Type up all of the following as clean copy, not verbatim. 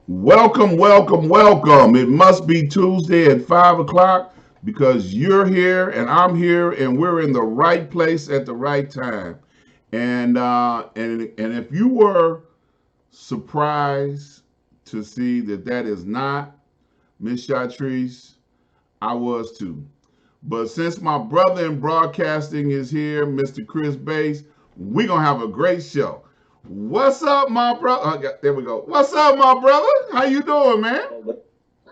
Welcome, welcome, welcome. It must be Tuesday at 5 o'clock because you're here and I'm here and we're in the right place at the right time. And if you were surprised to see that that is not Miss Chartrice, I was too. But since my brother in broadcasting is here, Mr. Chris Bass, we're gonna have a great show. What's up, my brother? There we go. What's up, my brother? How you doing, man?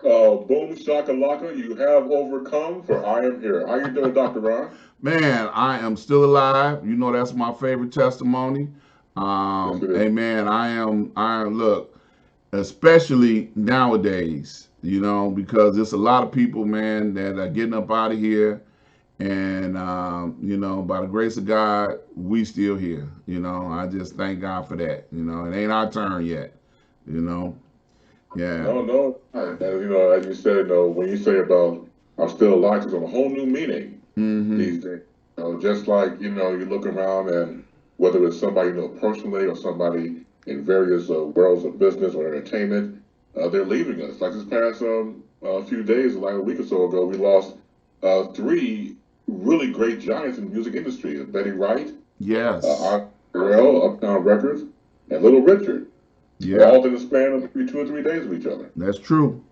Boom shakalaka, you have overcome, for I am here. How you doing, Dr. Ron? Man, I am still alive. You know that's my favorite testimony. Yes, it is. Amen. Look, especially nowadays, because there's a lot of people, man, that are getting up out of here. And, by the grace of God, we still here. I just thank God for that. It ain't our turn yet, you know. Yeah. No, no. And, as you said, when you say about I'm still alive, it's a whole new meaning Mm-hmm. these days. Just like, you look around and whether it's somebody you know personally or somebody in various worlds of business or entertainment, they're leaving us. Like this past few days, like a week or so ago, we lost three really great giants in the music industry: Betty Wright, Yes. Art Terrell, Uptown Records, and Little Richard, Yeah. all in the span of maybe 2 or 3 days of each other. That's true.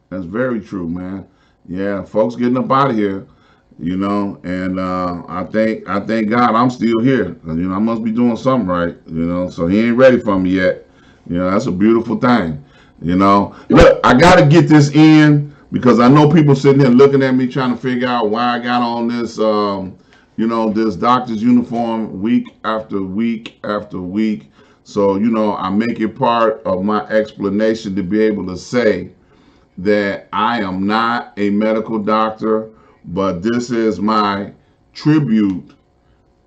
That's very true, man. Yeah, folks getting up out of here, and I thank God I'm still here. 'Cause, I must be doing something right, So he ain't ready for me yet. That's a beautiful thing. Look, I gotta get this in because I know people sitting here looking at me trying to figure out why I got on this, this doctor's uniform week after week after week. So I make it part of my explanation to be able to say that I am not a medical doctor, but this is my tribute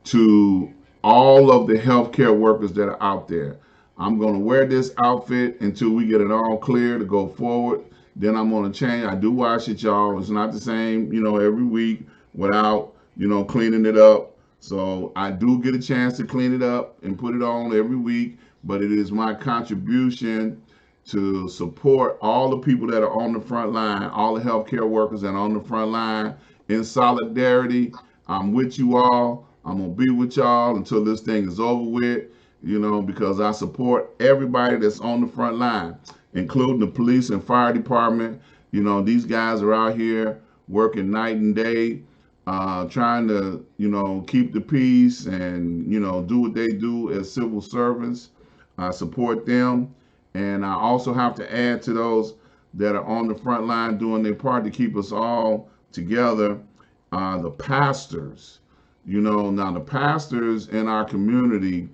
to all of the healthcare workers that are out there. I'm going to wear this outfit until we get it all clear to go forward. Then I'm going to change. I do wash it, y'all. It's not the same, every week without, cleaning it up. So I do get a chance to clean it up and put it on every week, but it is my contribution to support all the people that are on the front line, all the healthcare workers that are on the front line in solidarity. I'm with you all. I'm gonna be with y'all until this thing is over with, because I support everybody that's on the front line, including the police and fire department. These guys are out here working night and day, trying to, keep the peace and, do what they do as civil servants. I support them. And I also have to add to those that are on the front line doing their part to keep us all together, the pastors. Now the pastors in our community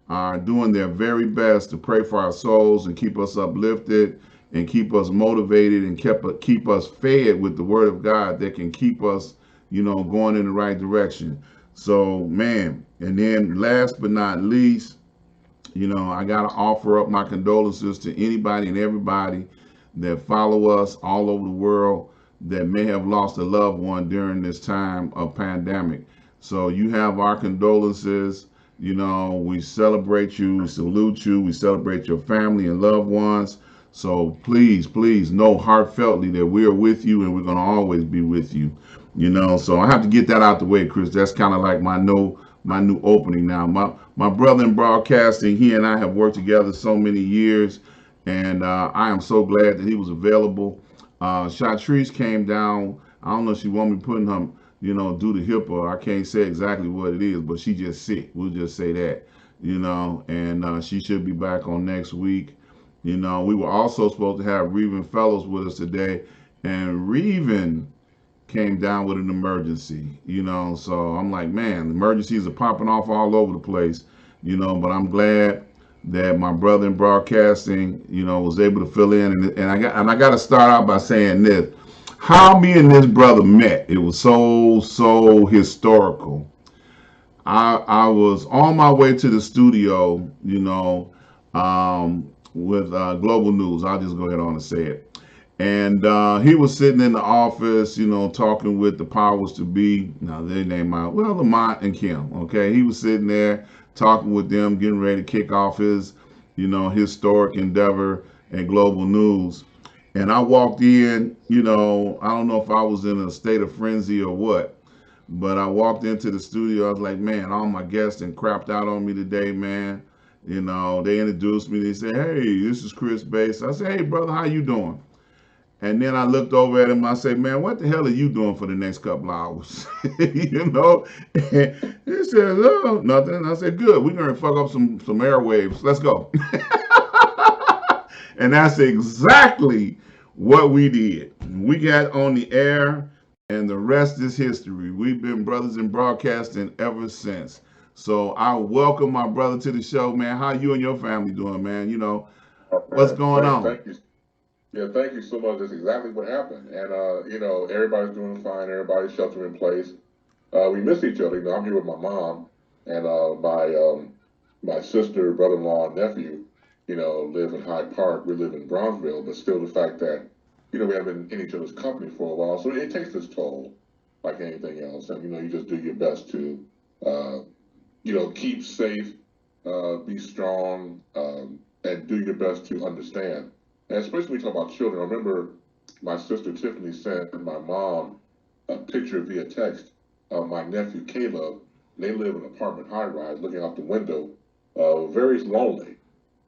are doing their very best to pray for our souls and keep us uplifted and keep us motivated and keep us fed with the word of God that can keep us, going in the right direction. So, man, and then last but not least, I got to offer up my condolences to anybody and everybody that follow us all over the world that may have lost a loved one during this time of pandemic. So you have our condolences. We celebrate you, we salute you, we celebrate your family and loved ones. So please, please know heartfeltly that we are with you and we're going to always be with you. So I have to get that out the way, Chris. That's kind of like my new opening now. My brother in broadcasting, he and I have worked together so many years, and I am so glad that he was available. Chartrice came down. I don't know if she want me putting her, do the HIPAA. I can't say exactly what it is, but she just sick. We'll just say that, and she should be back on next week. We were also supposed to have Reven Fellows with us today, and Reven came down with an emergency, So I'm like, man, emergencies are popping off all over the place, But I'm glad that my brother in broadcasting, was able to fill in. And I got to start out by saying this: how me and this brother met. It was so historical. I was on my way to the studio, with Global News. I'll just go ahead on and say it. And he was sitting in the office, talking with the powers to be. Now they name out Lamont and Kim. Okay, he was sitting there talking with them, getting ready to kick off his, historic endeavor at Global News. And I walked in, I don't know if I was in a state of frenzy or what, but I walked into the studio. I was like, man, all my guests and crapped out on me today, man. They introduced me. They said, hey, this is Chris Bass. I said, hey, brother, how you doing? And then I looked over at him. I said, man, what the hell are you doing for the next couple hours? you know? And he said, oh, nothing. I said, good. We're going to fuck up some airwaves. Let's go. And that's exactly what we did. We got on the air, and the rest is history. We've been brothers in broadcasting ever since. So I welcome my brother to the show, man. How you and your family doing, man? What's Man, going on? thank you. Yeah, thank you so much. That's exactly what happened. And everybody's doing fine. Everybody's sheltering in place. We miss each other. I'm here with my mom and my sister, brother-in-law, and nephew. Live in Hyde Park. We live in Bronzeville, but still the fact that we haven't been in each other's company for a while, so it takes its toll, like anything else. And you just do your best to uh, keep safe, be strong, and do your best to understand. And especially when we talk about children, I remember my sister Tiffany sent my mom a picture via text of my nephew Caleb. They live in an apartment high rise looking out the window, very lonely.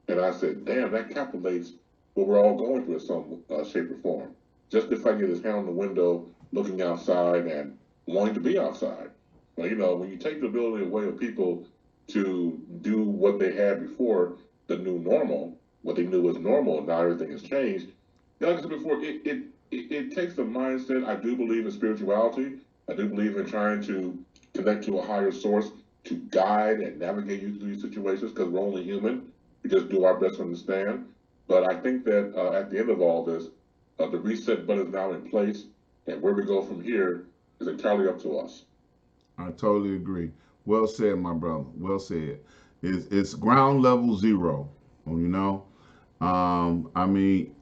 And I said, damn, that encapsulates what we're all going through in some shape or form. Just the fact that his hand on the window, looking outside and wanting to be outside. Well, when you take the ability away of people to do what they had before, the new normal, what they knew was normal, and now everything has changed. Like I said before, it takes the mindset. I do believe in spirituality. I do believe in trying to connect to a higher source to guide and navigate you through these situations because we're only human. We just do our best to understand. But I think that at the end of all this, the reset button is now in place, and where we go from here is entirely up to us. I totally agree. Well said, my brother. Well said. It's ground level zero. You know, I mean,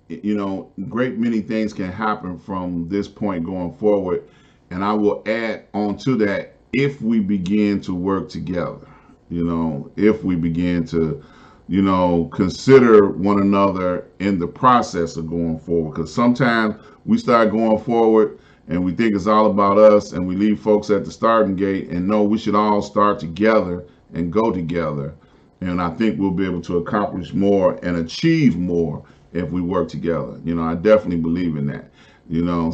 great many things can happen from this point going forward, and I will add on to that if we begin to work together. If we begin to, consider one another in the process of going forward, because sometimes we start going forward and we think it's all about us and we leave folks at the starting gate, and no, we should all start together and go together, and I think we'll be able to accomplish more and achieve more if we work together. I definitely believe in that.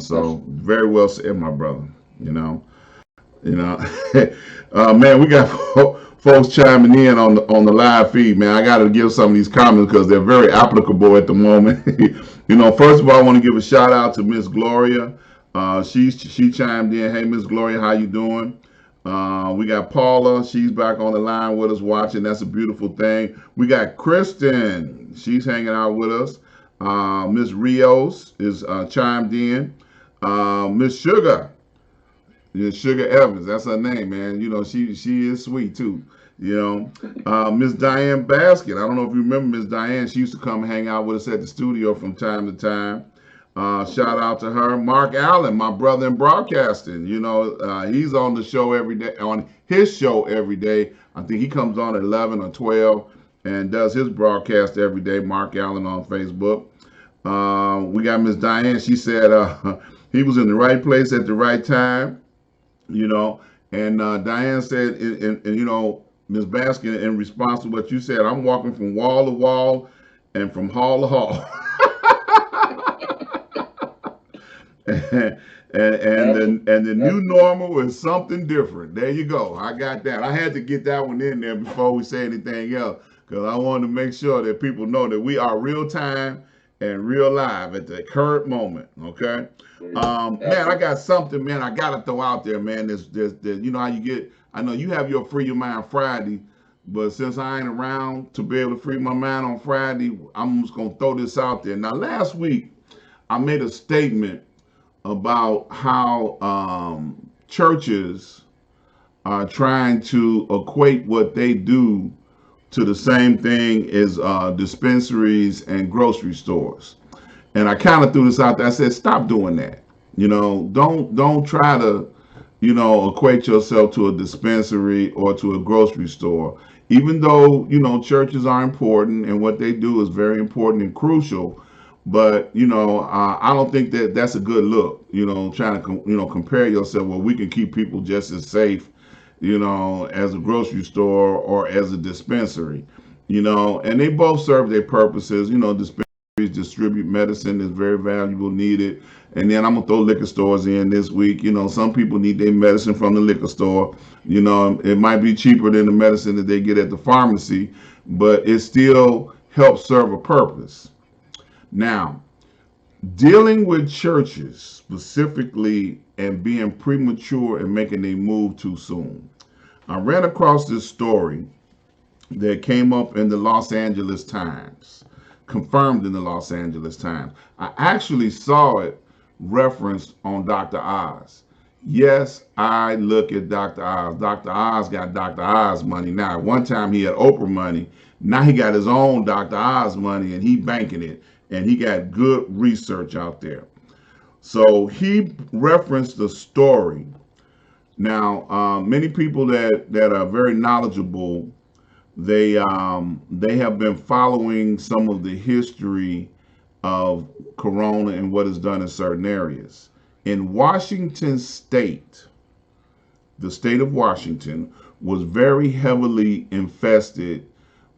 So very well said, my brother. you know you know, man, we got folks chiming in on the live feed, man. I got to give some of these comments because they're very applicable at the moment. First of all, I want to give a shout out to Miss Gloria. She chimed in. Hey, Miss Gloria, how you doing? We got Paula. She's back on the line with us watching. That's a beautiful thing. We got Kristen. She's hanging out with us. Miss Rios is chimed in. Miss Sugar. Yeah, Sugar Evans, that's her name, man. She is sweet too. Miss Diane Basket. I don't know if you remember Miss Diane. She used to come hang out with us at the studio from time to time. Shout out to her. Mark Allen, my brother in broadcasting. He's on the show every day, on his show every day. I think he comes on at 11 or 12 and does his broadcast every day. Mark Allen on Facebook. We got Miss Diane. She said he was in the right place at the right time. you know. And Diane said, and Ms. Baskin, in response to what you said, I'm walking from wall to wall and from hall to hall. and the new normal is something different. There you go. I got that. I had to get that one in there before we say anything else because I wanted to make sure that people know that we are real time and real live at the current moment. Okay. Man, I got something, man. I gotta throw out there, man. There's how you get. I know you have your free your mind Friday, but since I ain't around to be able to free my mind on Friday, I'm just gonna throw this out there. Now, last week I made a statement about how churches are trying to equate what they do to the same thing as dispensaries and grocery stores. And I kind of threw this out there. I said, stop doing that. Don't try to, equate yourself to a dispensary or to a grocery store. even though churches are important and what they do is very important and crucial, but I don't think that that's a good look. Trying to compare yourself. Well, we can keep people just as safe, as a grocery store or as a dispensary. And they both serve their purposes. Dispensaries distribute medicine that's very valuable, needed. And then I'm gonna throw liquor stores in this week. Some people need their medicine from the liquor store. It might be cheaper than the medicine that they get at the pharmacy, but it still helps serve a purpose. Now, dealing with churches specifically and being premature and making a move too soon. I ran across this story that came up in the Los Angeles Times, confirmed in the Los Angeles Times. I actually saw it referenced on Dr. Oz. Yes, I look at Dr. Oz. Dr. Oz got Dr. Oz money now. At one time he had Oprah money. Now he got his own Dr. Oz money and he banking it. And he got good research out there. So he referenced the story. Now, many people that are very knowledgeable, they have been following some of the history of corona and what is done in certain areas. In Washington state, the state of Washington was very heavily infested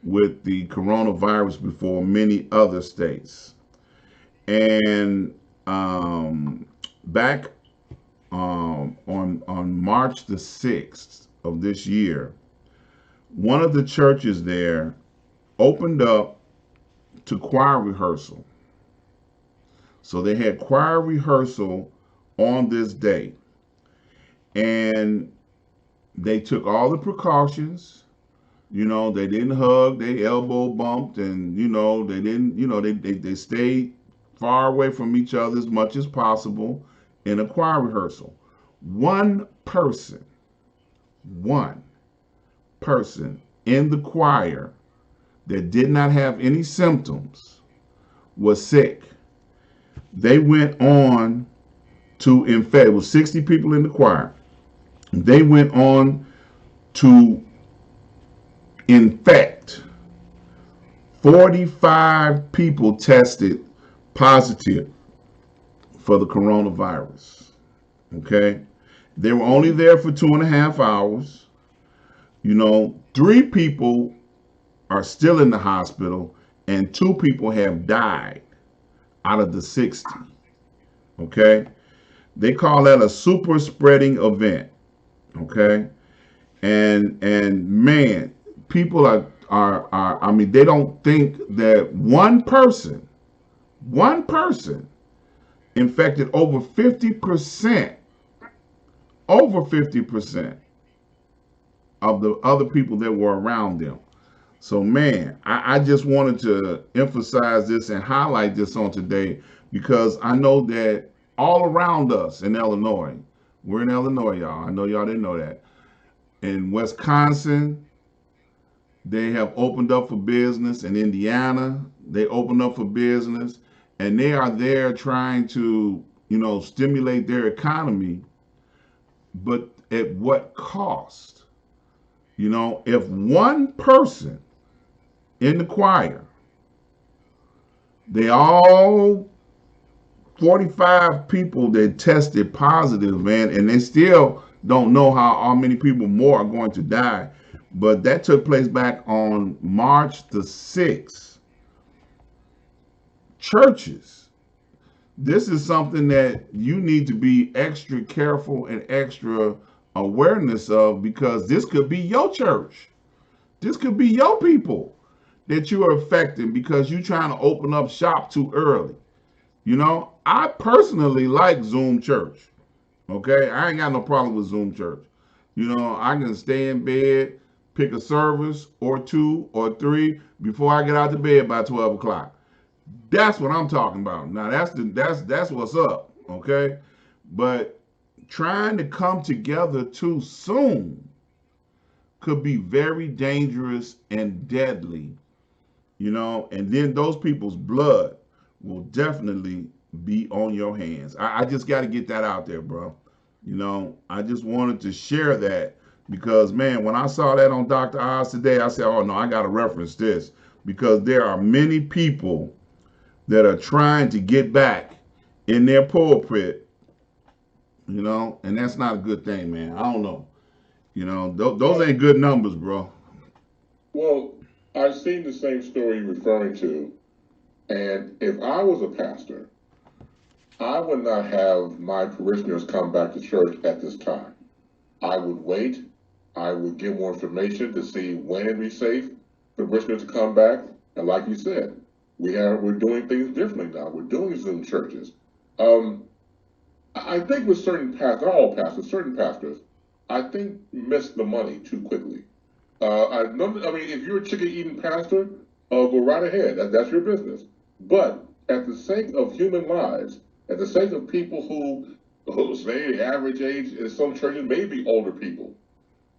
with the coronavirus before many other states. And back on March the 6th of this year, one of the churches there opened up to choir rehearsal. So they had choir rehearsal on this day. And they took all the precautions. They didn't hug, they elbow bumped, and they didn't, they stayed far away from each other as much as possible in a choir rehearsal. One person, one person in the choir that did not have any symptoms was sick. They went on to infect, it was 60 people in the choir. They went on to infect 45 people tested positive for the coronavirus. Okay? They were only there for 2.5 hours. Three people are still in the hospital, and two people have died out of the 60. Okay? They call that a super spreading event. Okay? And man, people are I mean, they don't think that one person infected over 50% of the other people that were around them. So man, I just wanted to emphasize this and highlight this on today because I know that all around us in Illinois, we're in Illinois, y'all. I know y'all didn't know that. In Wisconsin, they have opened up for business. In Indiana, they opened up for business, and they are there trying to, stimulate their economy, but at what cost? If one person in the choir, they all 45 people that tested positive, man, and they still don't know how many people more are going to die. But that took place back on March the 6th. Churches, this is something that you need to be extra careful and extra awareness of because this could be your church. This could be your people that you are affecting because you're trying to open up shop too early. I personally like Zoom church. Okay, I ain't got no problem with Zoom church. I can stay in bed, pick a service or two or three before I get out to bed by 12 o'clock. That's what I'm talking about. Now that's what's up. Okay, but trying to come together too soon could be very dangerous and deadly. And then those people's blood will definitely be on your hands. I just got to get that out there, bro. I just wanted to share that because man, when I saw that on Dr. Oz today, I said, "Oh no, I got to reference this," because there are many people that are trying to get back in their pulpit, and that's not a good thing, man. I don't know, those Well, ain't good numbers, bro. well, I've seen the same story you're referring to, and if I was a pastor, I would not have my parishioners come back to church at this time. I would wait. I would get more information to see when it'd be safe for parishioners to come back. And like you said, we're doing things differently now. We're doing Zoom churches. Um, I think with certain pastors, not all pastors, certain pastors, I think miss the money too quickly. I mean, if you're a chicken eating pastor, go right ahead. That's your business. But at the sake of human lives, at the sake of people who say the average age in some churches may be older people,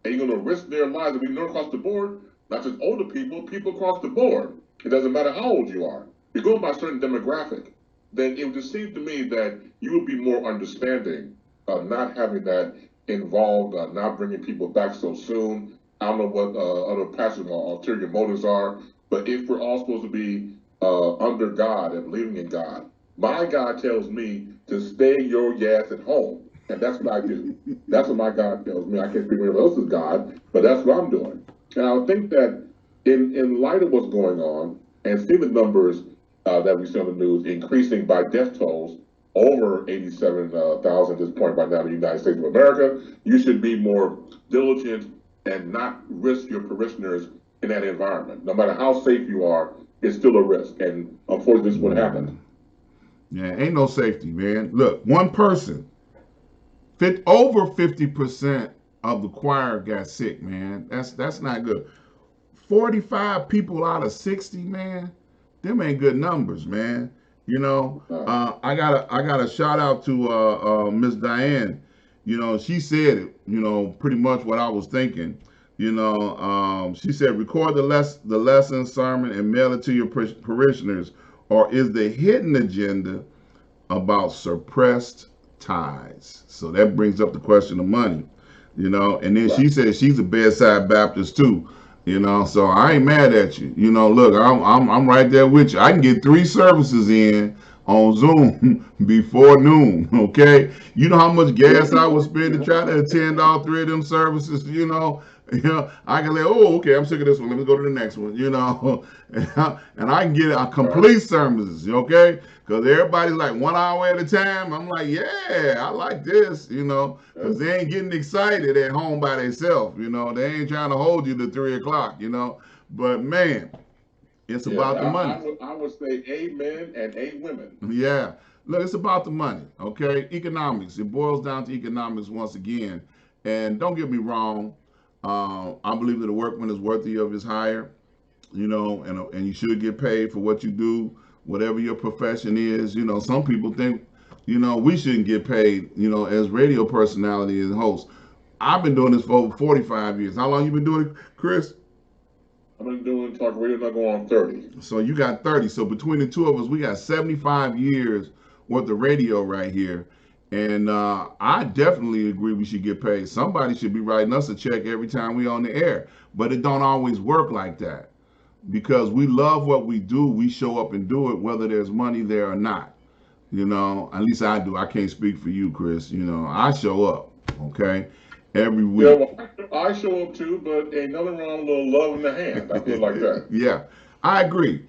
and you're going to risk their lives. We know across the board, not just older people, people across the board. It doesn't matter how old you are. You're going by a certain demographic. Then it would just seem to me that you would be more understanding of not having that involved, not bringing people back so soon. I don't know what other pastors' ulterior motives are, but if we're all supposed to be under God and believing in God, my God tells me to stay your ass at home, and that's what I do. That's what my God tells me. I can't speak for anyone else's God, but that's what I'm doing. And I think that in light of what's going on and seeing the numbers that we see on the news increasing by death tolls over 87,000 at this point by now in the United States of America, you should be more diligent and not risk your parishioners in that environment. No matter how safe you are, it's still a risk. And unfortunately, this is what happened. Yeah, ain't no safety, man. Look, one person, over 50% of the choir got sick, man. That's not good. 45 people out of 60, man. Them ain't good numbers, man. I got a shout out to Miss Diane. She said it. Pretty much what I was thinking. She said record the lesson sermon and mail it to your parishioners, or is the hidden agenda about suppressed ties? So that brings up the question of money. And then Right. she said she's a bedside Baptist too. So I ain't mad at you. Look, I'm right there with you. I can get 3 services in on Zoom before noon. Okay, you know how much gas I would spend to try to attend all 3 of them services. I can like, oh, okay, I'm sick of this one. Let me go to the next one. And I can get a Right. complete services. Okay, because everybody's like 1 hour at a time. I'm like, yeah, I like this. Because they ain't getting excited at home by themselves. They ain't trying to hold you to 3 o'clock. But man, it's Yeah, about the money. I would say amen and a women. Yeah. Look, it's about the money, okay? Economics. It boils down to economics once again. And don't get me wrong, I believe that a workman is worthy of his hire, and you should get paid for what you do, whatever your profession is. Some people think, we shouldn't get paid, as radio personality and hosts. I've been doing this for over 45 years. How long you been doing it, Chris? I've been doing talk radio not going on 30. So you got 30. So between the two of us, we got 75 years worth of radio right here. And I definitely agree we should get paid. Somebody should be writing us a check every time we on the air. But it don't always work like that. Because we love what we do, we show up and do it whether there's money there or not. At least I do. I can't speak for you, Chris. I show up, okay, every Yeah, week. well, I show up too, but ain't nothing wrong with a little love in the hand. I feel like that. Yeah, I agree.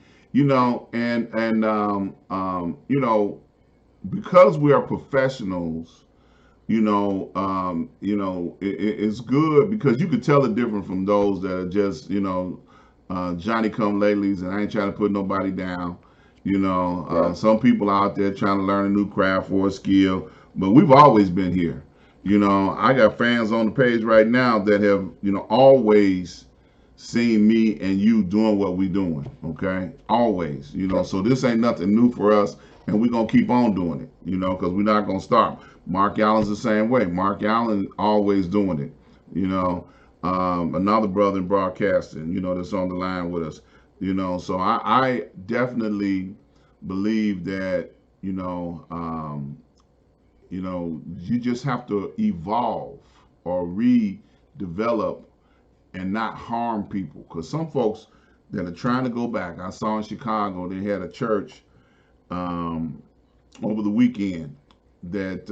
Because we are professionals, it's good because you could tell the difference from those that are just, Johnny come latelys, and I ain't trying to put nobody down. Right. Some people out there trying to learn a new craft or a skill, but we've always been here. I got fans on the page right now that have, always seen me and you doing what we doing. Okay, always. Right. So this ain't nothing new for us, and we're gonna keep on doing it. Because we're not gonna stop. Mark Allen's the same way. Mark Allen always doing it. Another brother in broadcasting, that's on the line with us. So I definitely believe that you just have to evolve or develop and not harm people. Because some folks that are trying to go back, I saw in Chicago, they had a church um, over the weekend that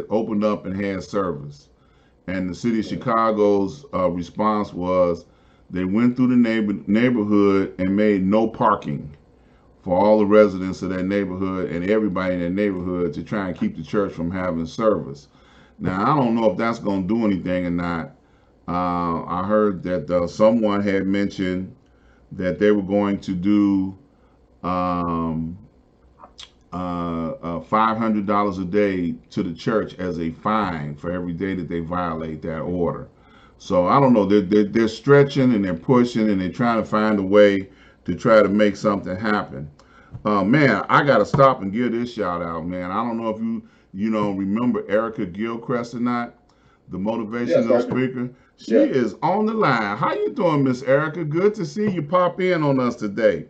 opened up and had service. And the city of Chicago's response was they went through the neighborhood and made no parking for all the residents of that neighborhood and everybody in that neighborhood to try and keep the church from having service. Now, I don't know if that's going to do anything or not. I heard that someone had mentioned that they were going to do um, $500 a day to the church as a fine for every day that they violate that order. So I don't know. They're stretching and they're pushing and they're trying to find a way to try to make something happen. Man, I gotta stop and give this shout out, man. I don't know if you remember Erica Gilchrist or not, the Yes, motivational I do. speaker. She Yes. is on the line. How you doing, Miss Erica? Good to see you pop in on us today.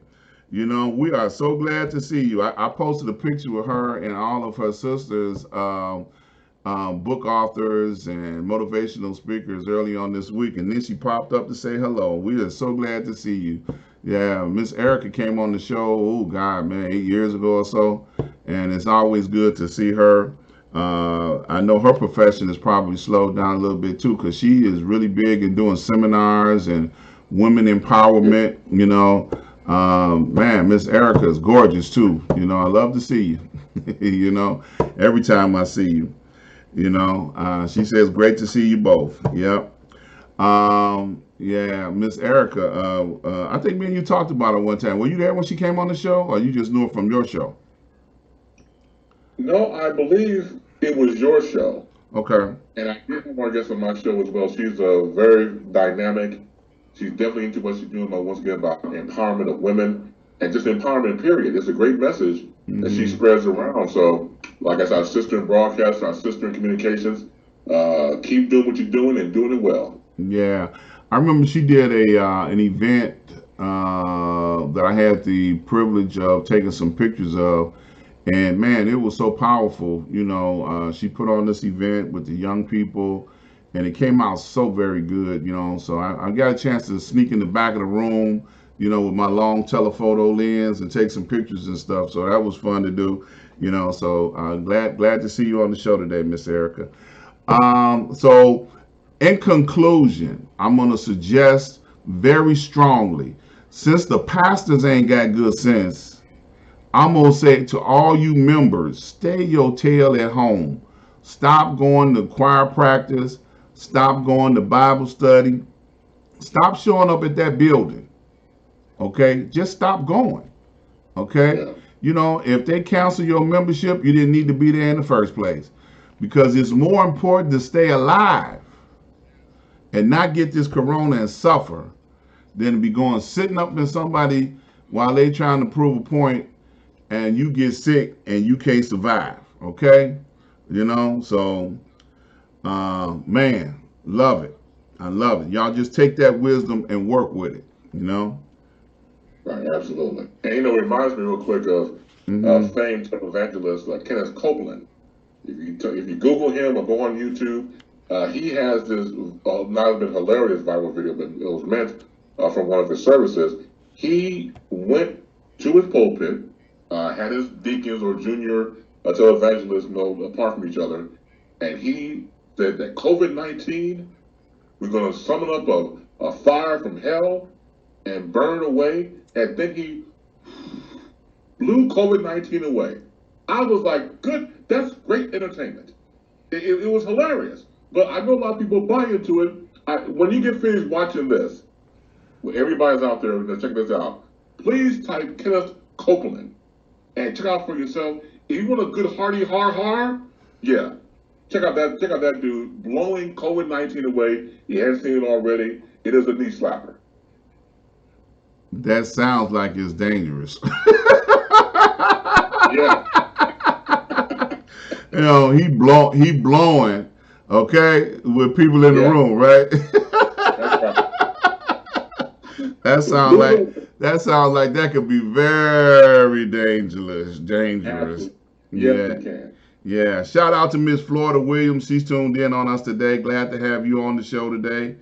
We are so glad to see you. I posted a picture with her and all of her sisters, book authors and motivational speakers early on this week, and then she popped up to say hello. We are so glad to see you. Yeah, Miss Erica came on the show, oh God, man, 8 years ago or so, and it's always good to see her. I know her profession is probably slowed down a little bit too, because she is really big in doing seminars and women empowerment. Man, Miss Erica is gorgeous too. I love to see you. Every time I see you. She says, great to see you both. Yep. Yeah, Miss Erica. I think me and you talked about her one time. Were you there when she came on the show, or you just knew her from your show? No, I believe it was your show. Okay. And I did have our guest on my show as well. She's very dynamic. She's definitely into what she's doing, but once again, about empowerment of women and just empowerment, period. It's a great message that she Hmm. spreads around. So, like I said, our sister in broadcast, our sister in communications, keep doing what you're doing and doing it well. Yeah, I remember she did a an event that I had the privilege of taking some pictures of, and man, it was so powerful. She put on this event with the young people, and it came out so very good. So I got a chance to sneak in the back of the room, with my long telephoto lens and take some pictures and stuff. So that was fun to do. So glad to see you on the show today, Miss Erica. So in conclusion, I'm going to suggest very strongly, since the pastors ain't got good sense, I'm going to say to all you members, stay your tail at home. Stop going to choir practice. Stop going to Bible study. Stop showing up at that building. Okay? Just stop going. Okay? Yeah. If they cancel your membership, you didn't need to be there in the first place. Because it's more important to stay alive and not get this corona and suffer than to be going sitting up in somebody while they trying to prove a point and you get sick and you can't survive. Okay? So man, love it. I love it. Y'all just take that wisdom and work with it. you know Right, absolutely. And it reminds me real quick of mm-hmm. famed evangelist Kenneth Copeland. If you Google him or go on YouTube, he has this not a bit hilarious viral video, but it was meant from one of his services. He went to his pulpit, had his deacons or junior televangelists apart from each other, and he said that COVID-19, we're going to summon up a fire from hell and burn away, and then he blew COVID-19 away. I was like, good, that's great entertainment. It was hilarious. But I know a lot of people buy into it. When you get finished watching this, when everybody's out there, check this out. Please type Kenneth Copeland and check out for yourself. If you want a good hearty har har, yeah, check out that dude blowing COVID-19 away. You haven't seen it already. It is a knee slapper. That sounds like it's dangerous. Yeah, He blowing, okay, with people in the yeah, room, right? that's right. that sounds like Little, that could be very dangerous. absolutely. Yes, Yeah, it can. Yeah, shout out to Miss Florida Williams. She's tuned in on us today. Glad to have you on the show today.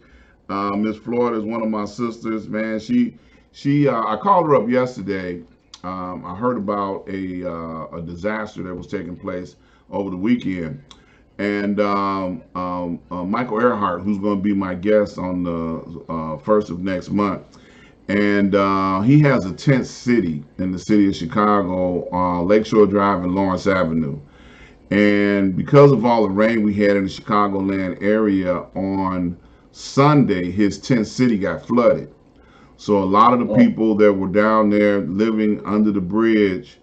Miss Florida is one of my sisters, man. I called her up yesterday. I heard about a disaster that was taking place over the weekend, and Michael Earhart, who's going to be my guest on the first of next month, and he has a tent city in the city of Chicago, Lakeshore Drive and Lawrence Avenue. And because of all the rain we had in the Chicagoland area on Sunday, his tent city got flooded. So a lot of the Oh, people that were down there living under the bridge,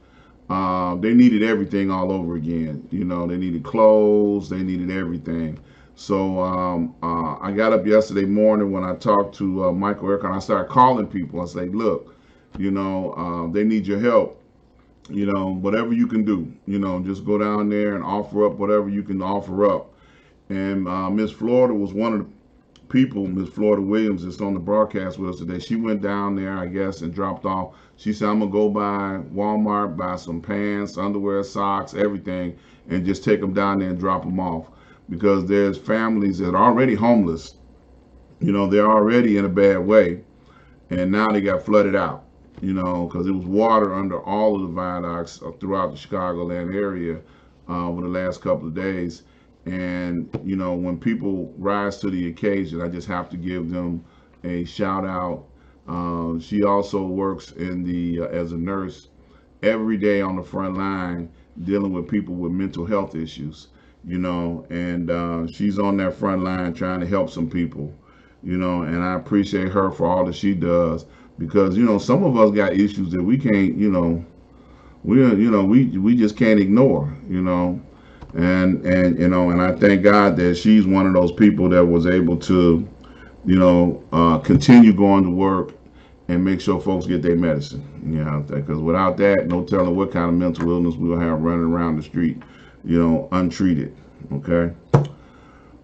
they needed everything all over again. You know, they needed clothes, they needed everything. So I got up yesterday morning when I talked to Michael Eric, and I started calling people. I say, look, they need your help. Whatever you can do, just go down there and offer up whatever you can offer up. And Miss Florida was one of the people, Miss Florida Williams, that's on the broadcast with us today. She went down there, I guess, and dropped off. She said, I'm going to go by Walmart, buy some pants, underwear, socks, everything, and just take them down there and drop them off. Because there's families that are already homeless. They're already in a bad way, and now they got flooded out. Because it was water under all of the viaducts throughout the Chicagoland area over the last couple of days. And when people rise to the occasion, I just have to give them a shout out. She also works in the as a nurse every day on the front line, dealing with people with mental health issues. And she's on that front line trying to help some people. And I appreciate her for all that she does, because some of us got issues that we can't, we just can't ignore. And I thank God that she's one of those people that was able to continue going to work and make sure folks get their medicine. Because without that, no telling what kind of mental illness we'll have running around the street, untreated. Okay. let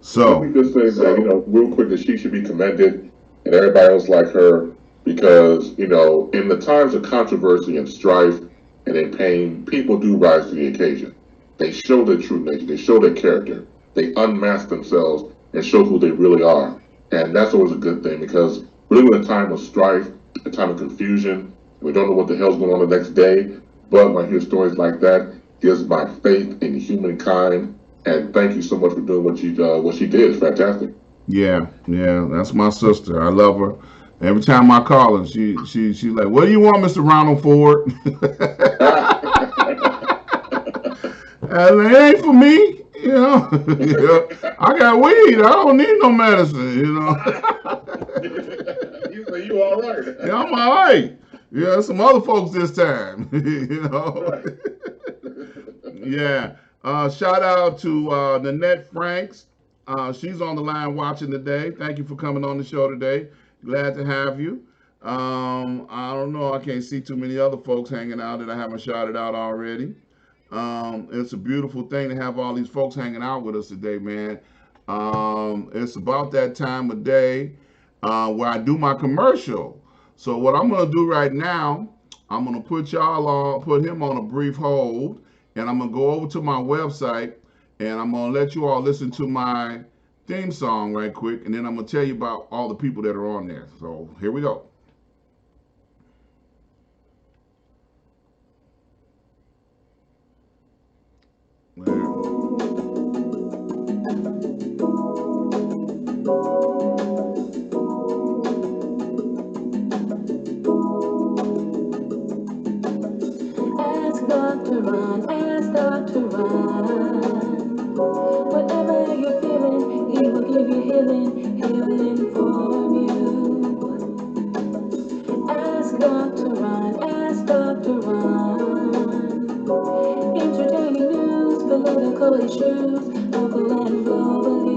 So me just say that, real quick, that she should be commended and everybody else like her because, in the times of controversy and strife and in pain, people do rise to the occasion. They show their true nature, they show their character, they unmask themselves and show who they really are. And that's always a good thing because we live in a time of strife, a time of confusion. We don't know what the hell's going on the next day. But when I hear stories like that, gives my faith in humankind. And thank you so much for doing what she did. It's fantastic. yeah, yeah, that's my sister. I love her. Every time I call her, she's like, "What do you want, Mr. Ronald Ford?" And it ain't for me. I got weed. I don't need no medicine. You say you all right. Yeah, I'm all right. Yeah, some other folks this time. Right. Yeah. Shout out to Nanette Franks. She's on the line watching today. Thank you for coming on the show today. Glad to have you. I don't know. I can't see too many other folks hanging out that I haven't shouted out already. It's a beautiful thing to have all these folks hanging out with us today, man. It's about that time of day where I do my commercial. So what I'm gonna do right now, I'm gonna put him on a brief hold, and I'm gonna go over to my website, and I'm gonna let you all listen to my theme song right quick, and then I'm gonna tell you about all the people that are on there. So here we go. Ask Dr. Ron, ask Dr. Ron. Whatever you're feeling, he will give you healing, he'll inform you. Ask Dr. Ron, ask Dr. Ron. Entertaining news, political issues, local and globally.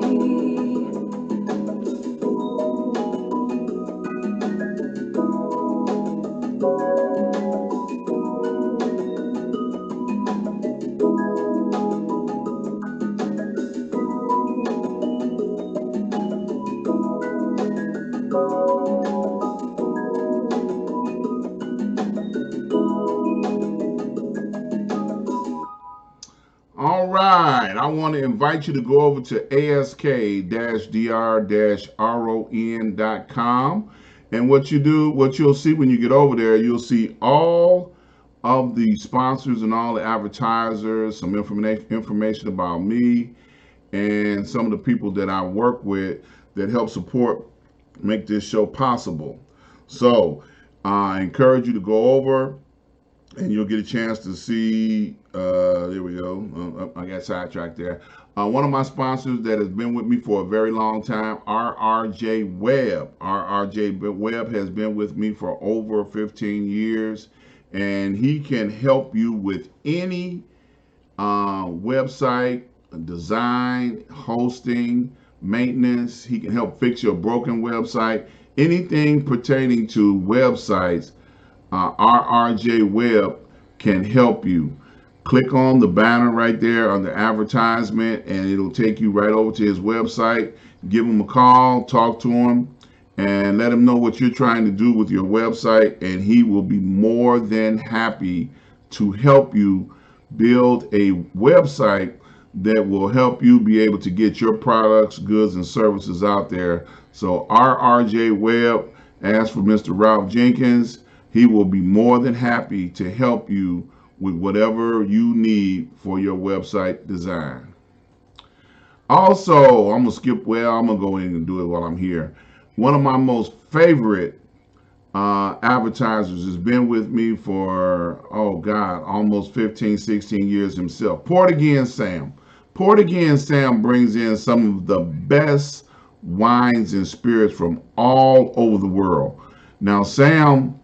All right. I want to invite you to go over to ask-dr-ron.com. And what you'll see when you get over there, you'll see all of the sponsors and all the advertisers, some information about me, and some of the people that I work with that help support make this show possible. So I encourage you to go over and you'll get a chance to see. There we go. I got sidetracked there. One of my sponsors that has been with me for a very long time, RRJ Webb. RRJ Webb has been with me for over 15 years, and he can help you with any website design, hosting, maintenance. He can help fix your broken website, anything pertaining to websites. RRJ Webb can help you. Click on the banner right there on the advertisement, and it'll take you right over to his website. Give him a call, talk to him, and let him know what you're trying to do with your website, and he will be more than happy to help you build a website that will help you be able to get your products, goods, and services out there. So RRJ Webb, ask for Mr. Ralph Jenkins. He will be more than happy to help you with whatever you need for your website design. Also, I'm gonna go in and do it while I'm here. One of my most favorite advertisers has been with me for, oh God, almost 15, 16 years himself. Port Again Sam. Port Again Sam brings in some of the best wines and spirits from all over the world. Now, Sam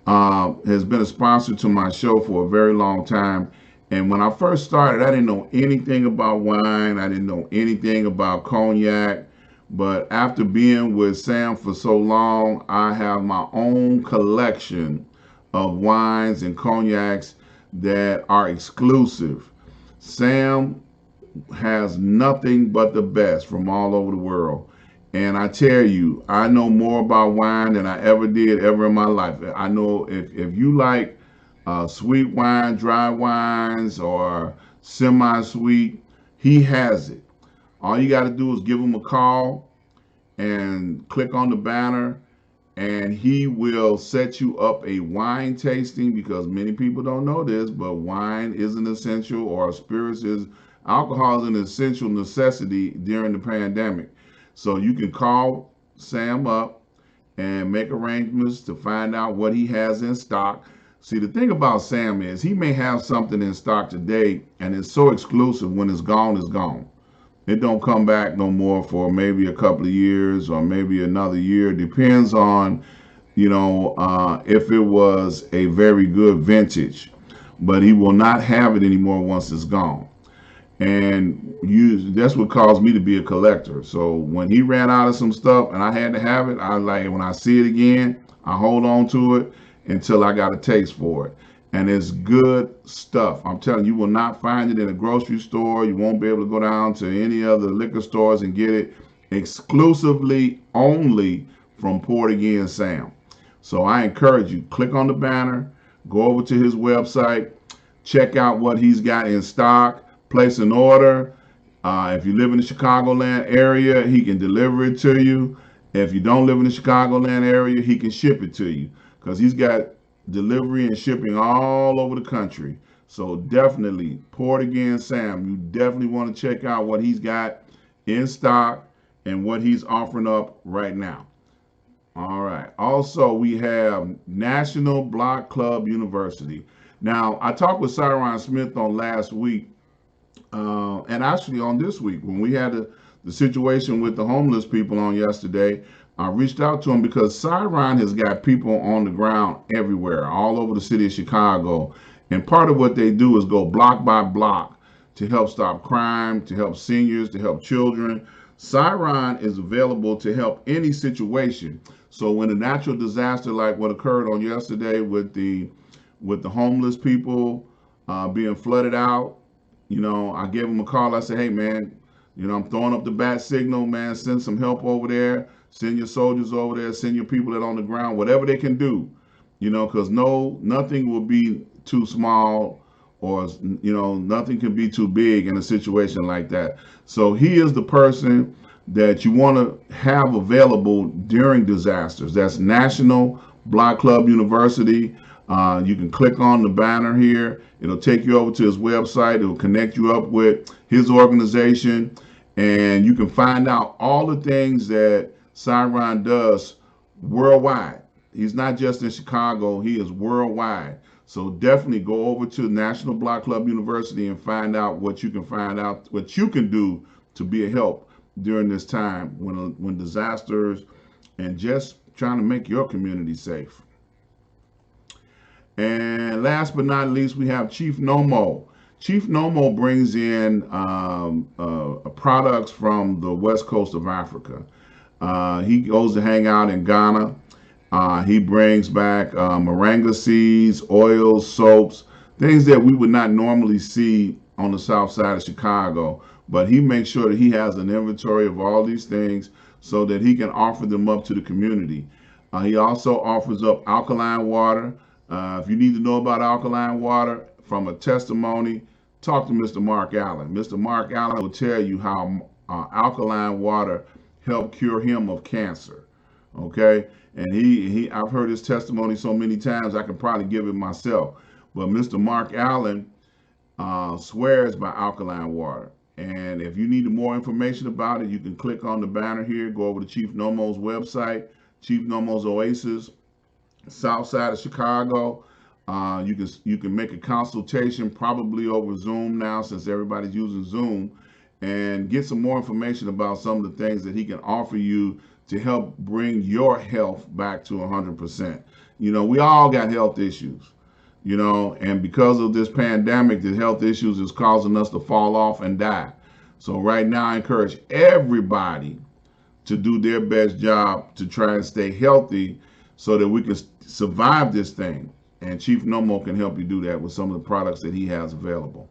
has been a sponsor to my show for a very long time. And when I first started, I didn't know anything about wine. I didn't know anything about cognac. But after being with Sam for so long, I have my own collection of wines and cognacs that are exclusive. Sam has nothing but the best from all over the world. And I tell you, I know more about wine than I ever did ever in my life. I know if you like sweet wine, dry wines, or semi sweet, he has it. All you got to do is give him a call and click on the banner, and he will set you up a wine tasting because many people don't know this, but wine is an essential, or spirits is alcohol is an essential necessity during the pandemic. So you can call Sam up and make arrangements to find out what he has in stock. See, the thing about Sam is he may have something in stock today and it's so exclusive when it's gone, it's gone. It don't come back no more for maybe a couple of years or maybe another year. Depends on, if it was a very good vintage. But he will not have it anymore once it's gone. And that's what caused me to be a collector. So when he ran out of some stuff and I had to have it, I like when I see it again, I hold on to it until I got a taste for it. And it's good stuff. I'm telling you, you will not find it in a grocery store. You won't be able to go down to any other liquor stores and get it, exclusively only from Port Again Sam. So I encourage you, click on the banner, go over to his website, check out what he's got in stock, place an order. If you live in the Chicagoland area, he can deliver it to you. If you don't live in the Chicagoland area, he can ship it to you because he's got delivery and shipping all over the country. So definitely, Port Again Sam, you definitely want to check out what he's got in stock and what he's offering up right now. All right. Also, we have National Block Club University. Now, I talked with Cyron Smith on last week, and actually on this week when we had the situation with the homeless people on yesterday. I reached out to him because Cyron has got people on the ground everywhere, all over the city of Chicago. And part of what they do is go block by block to help stop crime, to help seniors, to help children. Cyron is available to help any situation. So when a natural disaster like what occurred on yesterday with the homeless people being flooded out, I gave him a call. I said, hey man, I'm throwing up the bat signal, man. Send some help over there. Send your soldiers over there. Send your people that are on the ground, whatever they can do, because nothing will be too small or nothing can be too big in a situation like that. So he is the person that you want to have available during disasters. That's National Block Club University. You can click on the banner here. It'll take you over to his website. It'll connect you up with his organization, and you can find out all the things that Cyron does worldwide. He's not just in Chicago, he is worldwide. So definitely go over to National Block Club University and find out what you can find out, what you can do to be a help during this time when disasters and just trying to make your community safe. And last but not least, we have Chief Nomo. Chief Nomo brings in products from the west coast of Africa. He goes to hang out in Ghana. He brings back moringa seeds, oils, soaps, things that we would not normally see on the south side of Chicago. But he makes sure that he has an inventory of all these things so that he can offer them up to the community. He also offers up alkaline water. If you need to know about alkaline water from a testimony, talk to Mr. Mark Allen. Mr. Mark Allen will tell you how alkaline water helped cure him of cancer. Okay, and I've heard his testimony so many times I can probably give it myself. But Mr. Mark Allen swears by alkaline water. And if you need more information about it, you can click on the banner here, go over to Chief Nomo's website, Chief Nomo's Oasis, south side of Chicago. You can make a consultation probably over Zoom now since everybody's using Zoom, and get some more information about some of the things that he can offer you to help bring your health back to 100%. We all got health issues, and because of this pandemic, the health issues is causing us to fall off and die. So right now, I encourage everybody to do their best job to try and stay healthy so that we can survive this thing. And Chief Nomo can help you do that with some of the products that he has available.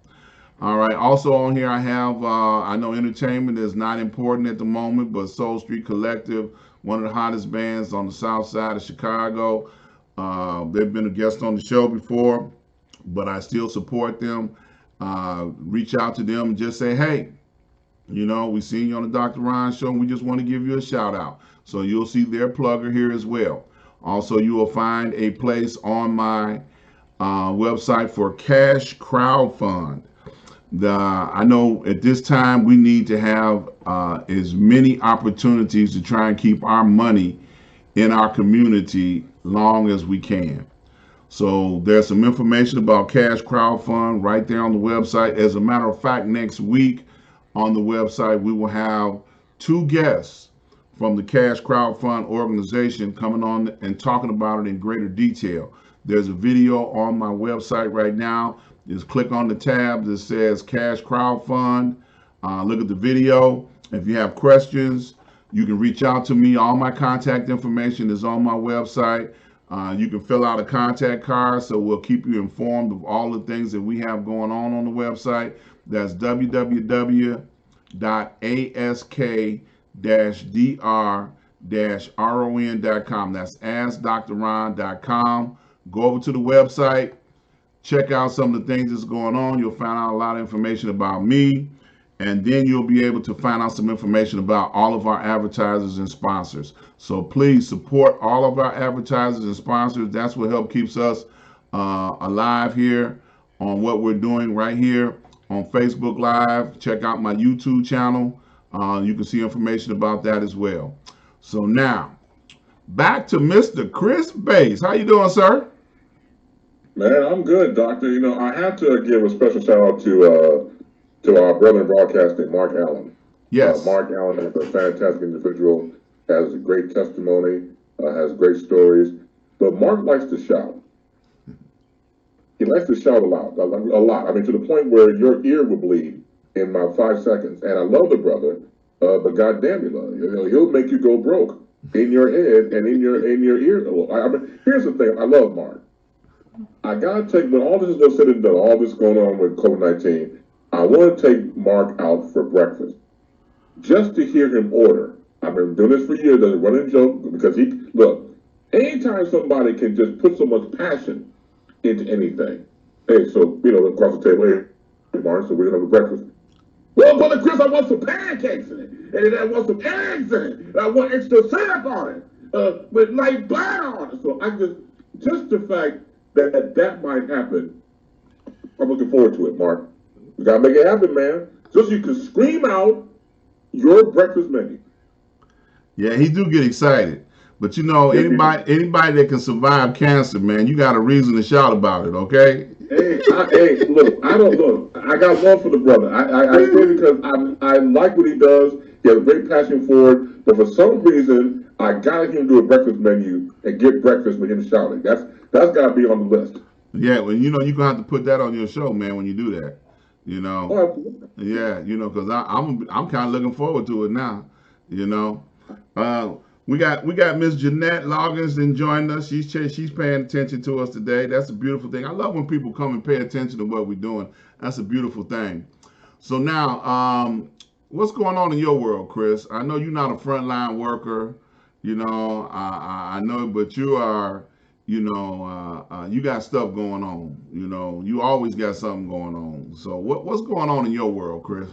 All right. Also on here, I have, I know entertainment is not important at the moment, but Soul Street Collective, one of the hottest bands on the south side of Chicago. They've been a guest on the show before, but I still support them. Reach out to them and just say, hey, we seen you on the Dr. Ron show, and we just want to give you a shout out. So you'll see their plugger here as well. Also, you will find a place on my website for cash crowdfund. I know at this time we need to have as many opportunities to try and keep our money in our community long as we can. So there's some information about cash crowdfund right there on the website. As a matter of fact, next week on the website, we will have 2 guests from the Cash Crowdfund organization coming on and talking about it in greater detail. There's a video on my website right now. Just click on the tab that says Cash Crowdfund. Look at the video. If you have questions, you can reach out to me. All my contact information is on my website. You can fill out a contact card, so we'll keep you informed of all the things that we have going on the website. That's www.ask-dr-ron.com. That's askdrron.com. Go over to the website, check out some of the things that's going on. You'll find out a lot of information about me, and then you'll be able to find out some information about all of our advertisers and sponsors. So please support all of our advertisers and sponsors. That's what help keeps us alive here on what we're doing right here on Facebook Live. Check out my YouTube channel. You can see information about that as well. So now, back to Mr. Chris Bates. How you doing, sir? Man, I'm good, Doctor. I have to give a special shout out to our brother in broadcasting, Mark Allen. Yes. Mark Allen is a fantastic individual, has a great testimony, has great stories. But Mark likes to shout. He likes to shout a lot. I mean, to the point where your ear will bleed in about 5 seconds. And I love the brother, but goddamn, he'll make you go broke in your head and in your ear. I mean, here's the thing. I love Mark. I gotta take, when all this is said and done, all this going on with COVID-19, I want to take Mark out for breakfast just to hear him order. I've been doing this for years as a running joke because look, anytime somebody can just put so much passion into anything, Hey, so, across the table, hey, Martin, so we're going to have a breakfast. Well, Brother Chris, I want some pancakes in it. And then I want some eggs in it. And I want extra syrup on it. With light butter on it. So I just the fact that that might happen, I'm looking forward to it, Mark. You got to make it happen, man. Just so you can scream out your breakfast menu. Yeah, he do get excited. But Yes, he do. anybody that can survive cancer, man, you got a reason to shout about it, okay? Look, I don't look. I got love for the brother. I say it because I like what he does. He has a great passion for it. But for some reason, I got him to do a breakfast menu and get breakfast with him shouting. That's got to be on the list. Yeah, well, you're gonna have to put that on your show, man, when you do that. You know, Oh, absolutely. yeah, because I'm kind of looking forward to it now. You know, uh, we got Miss Jeanette Loggins enjoying us. She's paying attention to us today. That's a beautiful thing. I love when people come and pay attention to what we're doing. That's a beautiful thing. So now, what's going on in your world, Chris? I know you're not a frontline worker. I know, but you are. You got stuff going on. You always got something going on. So what's going on in your world, Chris?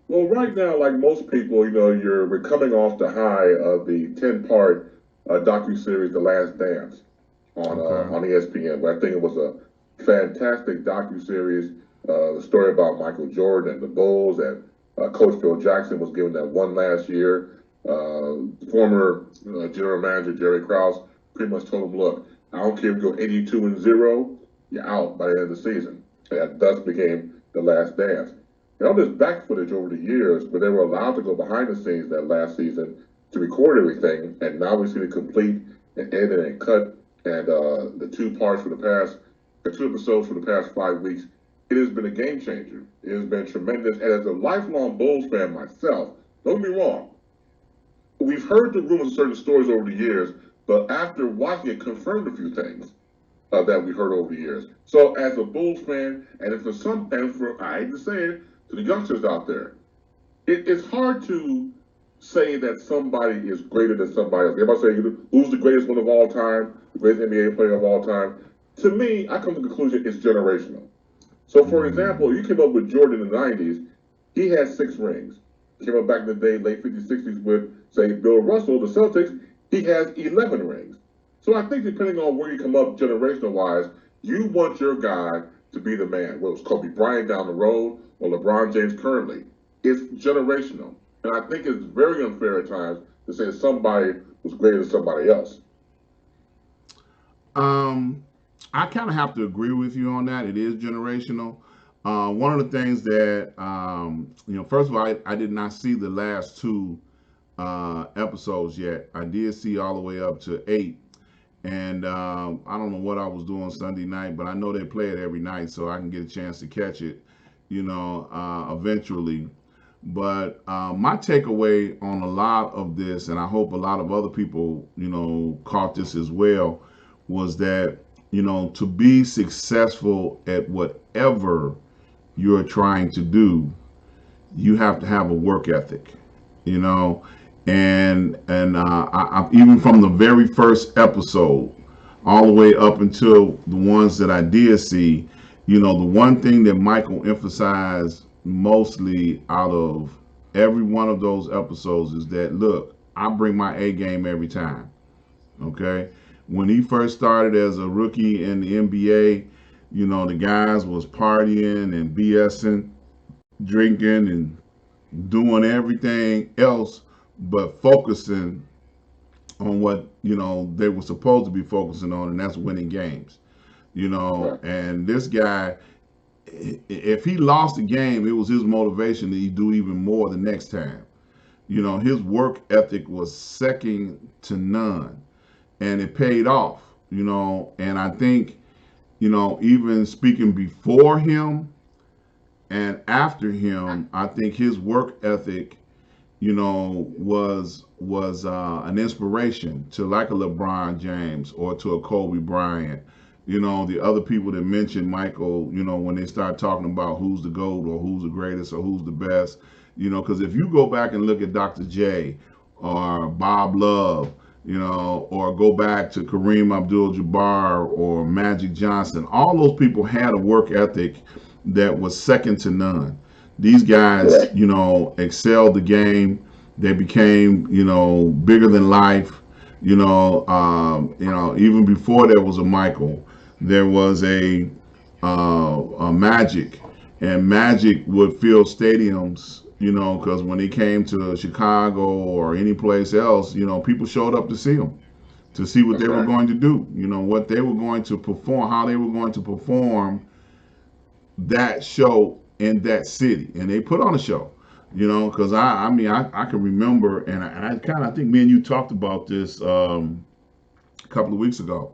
Well, right now, like most people, we're coming off the high of the 10-part docu series, The Last Dance, Okay. on ESPN. But I think it was a fantastic docu series. The story about Michael Jordan and the Bulls, and Coach Phil Jackson was given that one last year. Former general manager Jerry Krause pretty much told him, "Look, I don't care if you go 82-0, you're out by the end of the season." And that thus became The Last Dance. And all this back footage over the years, but they were allowed to go behind the scenes that last season to record everything, and now we see the complete and edit and cut and the the two episodes for the past 5 weeks. It has been a game changer. It has been tremendous. And as a lifelong Bulls fan myself, don't get me wrong, we've heard the rumors of certain stories over the years, but after watching it, confirmed a few things that we heard over the years. So as a Bulls fan, and for I hate to say it to the youngsters out there, it's hard to say that somebody is greater than somebody else. Everybody say who's the greatest one of all time, the greatest NBA player of all time. To me, I come to the conclusion it's generational. So, for Mm. example, you came up with Jordan in the '90s. He had 6 rings. Came up back in the day, late '50s, '60s, with say Bill Russell, the Celtics. He has 11 rings. So I think depending on where you come up generational wise, you want your guy to be the man. Whether it's Kobe Bryant down the road or LeBron James currently, it's generational. And I think it's very unfair at times to say somebody was greater than somebody else. Um, I kind of have to agree with you on that. It is generational. One of the things that, first of all, I did not see the last two episodes yet. I did see all the way up to 8. And I don't know what I was doing Sunday night, but I know they play it every night, so I can get a chance to catch it, eventually. But my takeaway on a lot of this, and I hope a lot of other people, caught this as well, was that, to be successful at whatever you're trying to do, you have to have a work ethic, you know, even from the very first episode all the way up until the ones that I did see, the one thing that Michael emphasized mostly out of every one of those episodes is that look, I bring my A game every time. Okay, when he first started as a rookie in the NBA, the guys was partying and BSing, drinking and doing everything else but focusing on what they were supposed to be focusing on, and that's winning games. Right. And this guy, if he lost the game, it was his motivation to do even more the next time. His work ethic was second to none, and it paid off. And I think even speaking before him and after him, I think his work ethic was an inspiration to like a LeBron James or to a Kobe Bryant. The other people that mentioned Michael, when they start talking about who's the GOAT or who's the greatest or who's the best, because if you go back and look at Dr. J or Bob Love, or go back to Kareem Abdul-Jabbar or Magic Johnson. All those people had a work ethic that was second to none. These guys, Correct. excelled the game. They became, bigger than life. Even before there was a Michael, there was a Magic, and Magic would fill stadiums. Because when he came to Chicago or any place else, people showed up to see him, to see what That's they were right. going to do. What they were going to perform, how they were going to perform that show in that city, and they put on a show. Because I can remember, and I kind of think me and you talked about this a couple of weeks ago.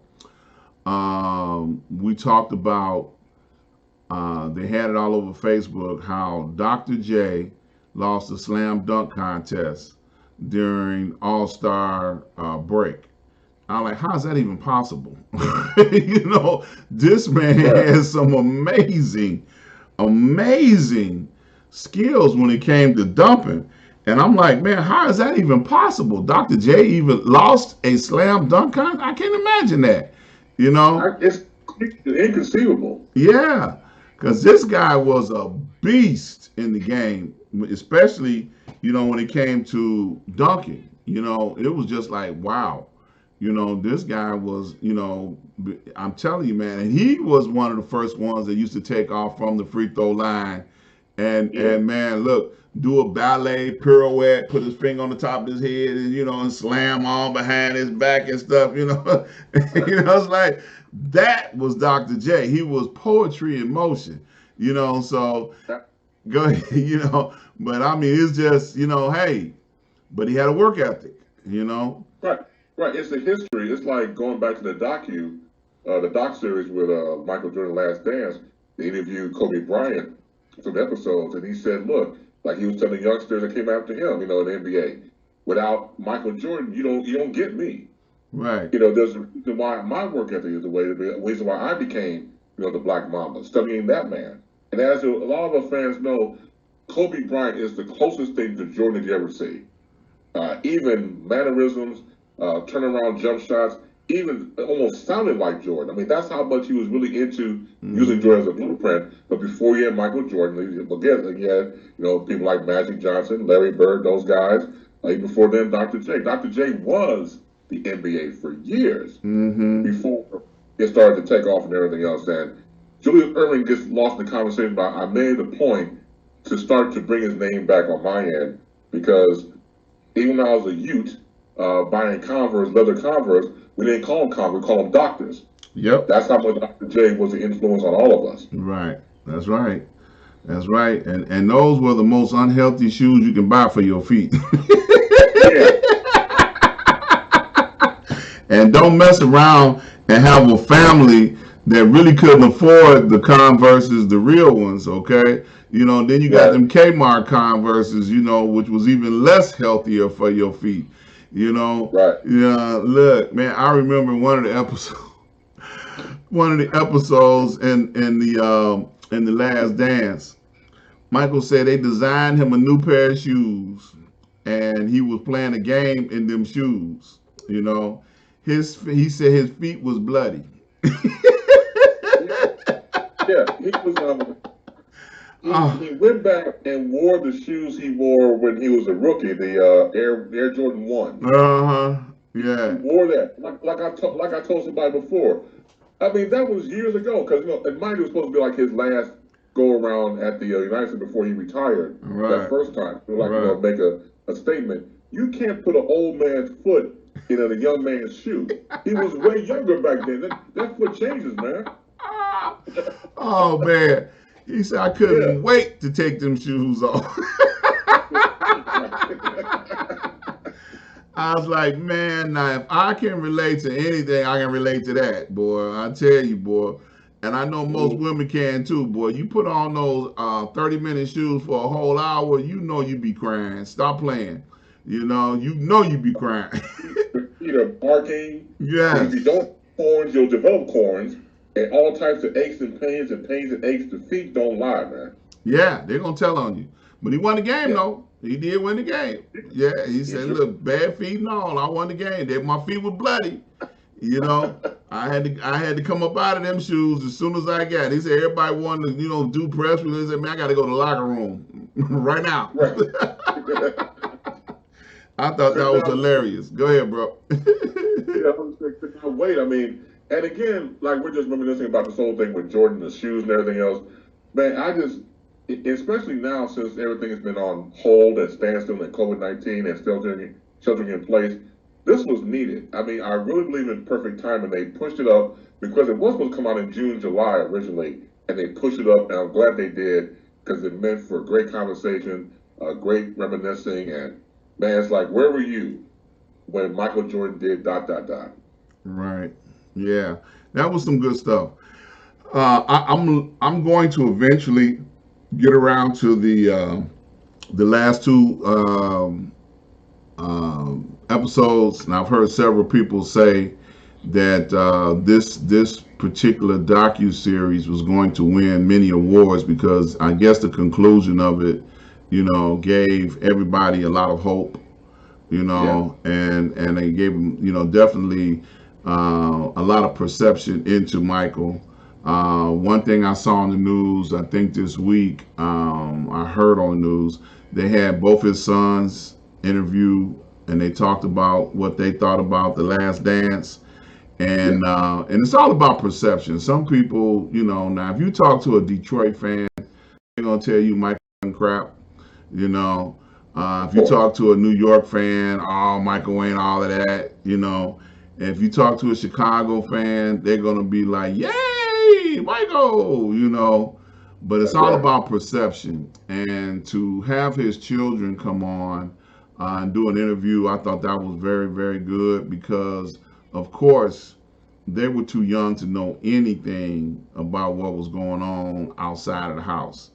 We talked about they had it all over Facebook how Dr. J lost the slam dunk contest during All Star break. I'm like, how's that even possible? This man Right. has some amazing skills when it came to dumping. And I'm like, man, how is that even possible? Dr. J even lost a slam dunk contest? I can't imagine that. You know? It's inconceivable. Yeah. Because this guy was a beast in the game, especially, when it came to dunking. It was just like, wow. This guy was, I'm telling you, man, and he was one of the first ones that used to take off from the free throw line Yeah. and man, look, do a ballet pirouette, put his finger on the top of his head, and and slam on behind his back and stuff. It's like that was Dr. J. He was poetry in motion. So That- go ahead. But I mean, it's just hey, but he had a work ethic. You know. right. Right. It's the history. It's like going back to the doc series with Michael Jordan Last Dance. They interviewed Kobe Bryant some episodes, and he said, "Look, like he was telling youngsters that came after him, in the NBA, without Michael Jordan, you don't get me. Right. There's a reason why my work ethic is the reason why I became, the Black Mamba, studying that man. And as a lot of our fans know, Kobe Bryant is the closest thing to Jordan that you ever see. Even mannerisms, turnaround jump shots, even almost sounded like Jordan. I mean, that's how much he was really into using Mm-hmm. Jordan as a blueprint. But before he had Michael Jordan, again, he had people like Magic Johnson, Larry Bird, those guys. Even before then, Dr. J. Dr. J was the NBA for years Mm-hmm. before it started to take off and everything else. And Julius Erving gets lost in the conversation, but I made a point to start to bring his name back on my end because even when I was a youth, buying Converse, leather Converse, we didn't call them Converse, we call them doctors. Yep. That's how much Dr. J was the influence on all of us. Right. That's right. That's right. And those were the most unhealthy shoes you can buy for your feet. Yeah, And don't mess around and have a family that really couldn't afford the Converses, the real ones, okay? Then you got right. them Kmart Converses, which was even less healthier for your feet. Right. Yeah, look, man, I remember one of the episodes in the Last Dance. Michael said they designed him a new pair of shoes, and he was playing a game in them shoes. You know, he said his feet was bloody. Yeah, yeah. He was Oh, he went back and wore the shoes he wore when he was a rookie, the Air Jordan One. uh-huh. He Yeah. wore that like I told somebody before. I mean, that was years ago because and mind you, it was supposed to be like his last go around at the United States before he retired that Right. first time. Like Right. make a statement. You can't put an old man's foot in a young man's shoe. He was way younger back then. That foot changes, man. Oh man. He said I Yeah. couldn't wait to take them shoes off. I was like, man, now if I can relate to anything, I can relate to that, boy. I tell you, boy. And I know most Mhm. women can too, boy. You put on those 30-minute shoes for a whole hour, you be crying. Stop playing. You be crying. Your feet are barking, and if you Yes. don't have corns, you'll develop corns, and all types of aches and pains and aches. The feet don't lie, man. Yeah, they're gonna tell on you. But he won the game Yeah. though. He did win the game. Yeah, he He said, sure. "Look, bad feet and all, I won the game. My feet were bloody. You know, I had to come up out of them shoes as soon as I got." He said everybody wanted to, do press release. He said, "Man, I got to go to the locker room right now." Right. I thought that Could was not wait. hilarious. Go ahead, bro. Yeah, I was saying, could not wait. I mean, and again, like we're just reminiscing about this whole thing with Jordan, the shoes and everything else. Man, especially now since everything has been on hold and standstill and COVID-19 and sheltering in place, this was needed. I mean, I really believe in perfect time, and they pushed it up because it was supposed to come out in June, July originally, and they pushed it up, and I'm glad they did because it meant for great conversation, great reminiscing, and man, it's like, where were you when Michael Jordan did dot dot dot? Right. Yeah, that was some good stuff. I'm going to eventually get around to the last two episodes, and I've heard several people say that this particular docu series was going to win many awards because I guess the conclusion of it, gave everybody a lot of hope, Yeah, and they gave him, definitely a lot of perception into Michael. One thing I saw on the news, I think this week, I heard on the news, they had both his sons interview, and they talked about what they thought about the Last Dance, yeah, and it's all about perception. Some people, now if you talk to a Detroit fan, they're gonna tell you Michael crap. You know, of if you course. talk to a New York fan, oh, Michael Wayne, all of that, And if you talk to a Chicago fan, they're going to be like, yay, Michael. But it's That's all right. about perception. And to have his children come on and do an interview, I thought that was very, very good because, of course, they were too young to know anything about what was going on outside of the house,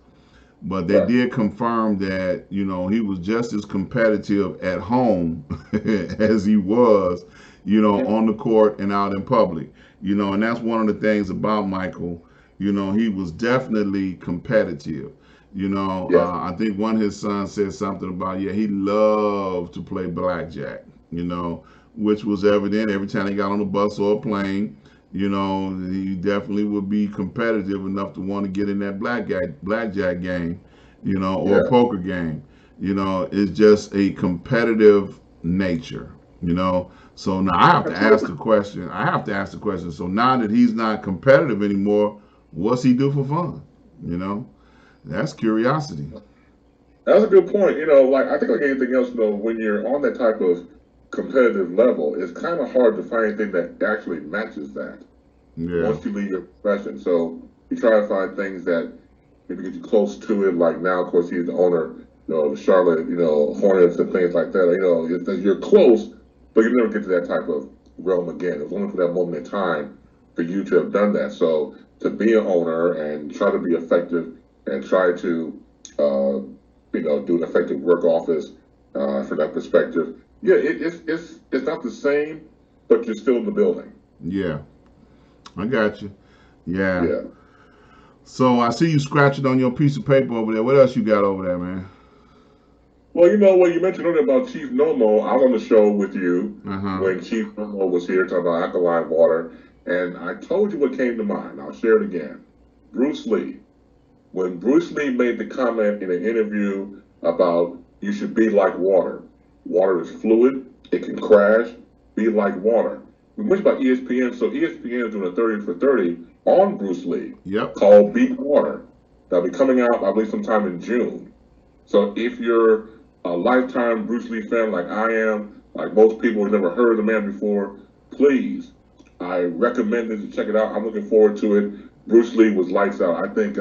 but they Right. did confirm that he was just as competitive at home as he was on the court and out in public. And that's one of the things about Michael. He was definitely competitive. Yes. I think one of his sons said something about, yeah, he loved to play blackjack, which was evident every time he got on a bus or a plane. He definitely would be competitive enough to want to get in that blackjack game, or a Yeah. poker game. It's just a competitive nature, So now I have to ask Absolutely. the question. I have to ask the question. So now that he's not competitive anymore, what's he do for fun? You know, that's curiosity. That's a good point. Like I think like anything else, when you're on that type of competitive level, it's kind of hard to find anything that actually matches that Yeah, once you leave your profession. So you try to find things that maybe get you close to it. Like now, of course, he's the owner, of the Charlotte, Hornets and things like that. You're close, but you never get to that type of realm again. It was only for that moment in time for you to have done that. So to be an owner and try to be effective and try to, do an effective work office from that perspective. Yeah, it's not the same, but you're still in the building. yeah, I got you. Yeah. Yeah. So I see you scratching on your piece of paper over there. What else you got over there, man? Well, when you mentioned earlier about Chief Nomo, I was on the show with you Uh huh. when Chief Nomo was here talking about alkaline water, and I told you what came to mind. I'll share it again. Bruce Lee. When Bruce Lee made the comment in an interview about you should be like water. Water is fluid, it can crash, be like water. We mentioned about ESPN, so ESPN is doing a 30 for 30 on Bruce Lee Yep. called Be Water. That'll be coming out, I believe, sometime in June. So if you're a lifetime Bruce Lee fan like I am, like most people who've never heard of the man before, please, I recommend it to check it out. I'm looking forward to it. Bruce Lee was lights out. I think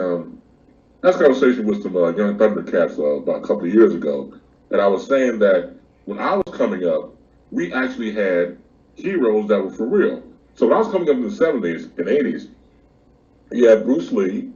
that's a conversation with some young Thundercats about a couple of years ago, and I was saying that when I was coming up, we actually had heroes that were for real. So when I was coming up in the '70s and '80s, you had Bruce Lee,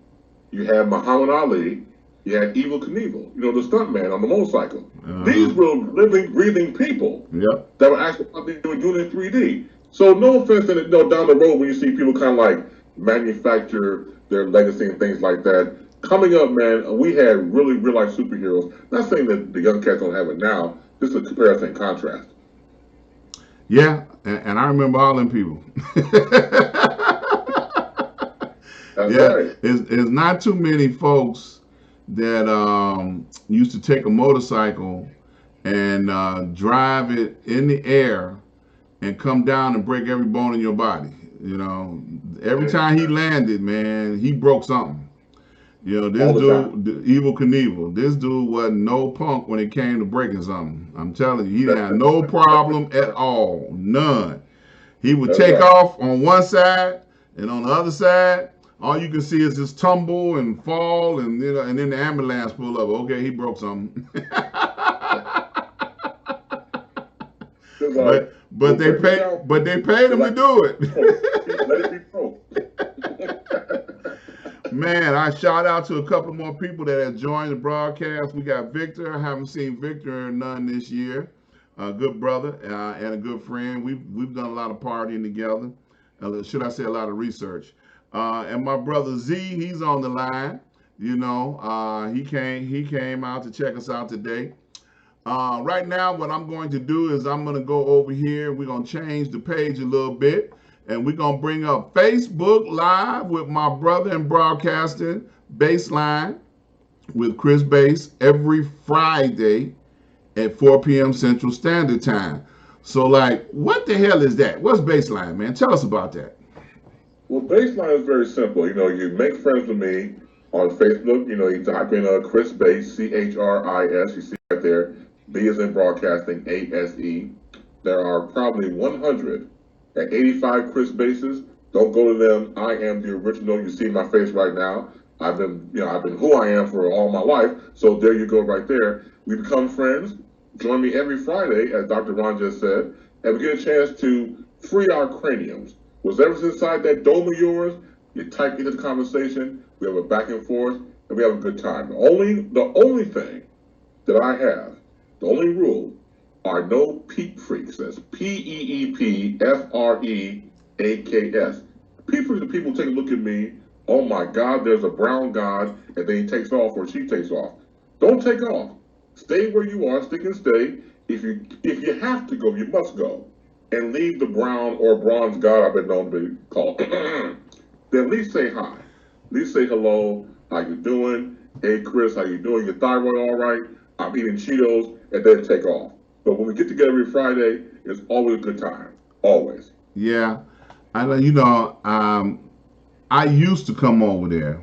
you had Muhammad Ali, you had Evil Knievel, the stuntman on the motorcycle. Uh These huh. were living, breathing people Yep. that were actually out there doing it in 3D. So no offense, down the road when you see people kind of like manufacture their legacy and things like that, coming up, man, we had really real life superheroes. Not saying that the young cats don't have it now. Just a comparison and contrast. Yeah, and I remember all them people. That's Yeah, right. it's not too many folks that used to take a motorcycle and drive it in the air and come down and break every bone in your body. You know, every Yeah. time he landed, man, he broke something. You know, this All the time. dude, Evil Knievel, this dude wasn't no punk when it came to breaking something. I'm telling you, he didn't have no problem at all. None. He would That's take right. off on one side, and on the other side, all you can see is just tumble and fall, and and then the ambulance pull up. Okay, he broke something. Just like, but we'll they break it pay down. but they paid him to Let do it be, it. let it be broke. Man, I shout out to a couple more people that have joined the broadcast. We got Victor. I haven't seen Victor none this year. A good brother and a good friend. We've done a lot of partying together. Should I say a lot of research? And my brother Z, he's on the line. He came out to check us out today. Right now, what I'm going to do is I'm going to go over here. We're going to change the page a little bit. And we're going to bring up Facebook Live with my brother and broadcasting Baseline with Chris Base every Friday at 4 p.m. Central Standard Time. So, like, what the hell is that? What's Baseline, man? Tell us about that. Well, baseline is very simple. You make friends with me on Facebook. You type in Chris Base, Chris. You see right there. B is in broadcasting, ASE. There are probably 185 Chris Bases. Don't go to them. I am the original. You see my face right now. I've been who I am for all my life. So there you go, right there. We become friends. Join me every Friday, as Dr. Ron just said, and we get a chance to free our craniums. Whatever's inside that dome of yours, you type into the conversation. We have a back and forth, and we have a good time. The only thing that I have, the only rule, are no peep freaks. That's PEEPFREAKS. Peep freaks are people take a look at me. Oh my God, there's a brown god, and then he takes off or she takes off. Don't take off. Stay where you are. Stick and stay. If you have to go, you must go, and leave the brown or bronze god I've been known to be called. Then at least say hi. At least say hello. How you doing? Hey Chris, how you doing? Your thyroid all right? I'm eating Cheetos, and then take off. But when we get together every Friday, it's always a good time. Always. Yeah. I know, I used to come over there.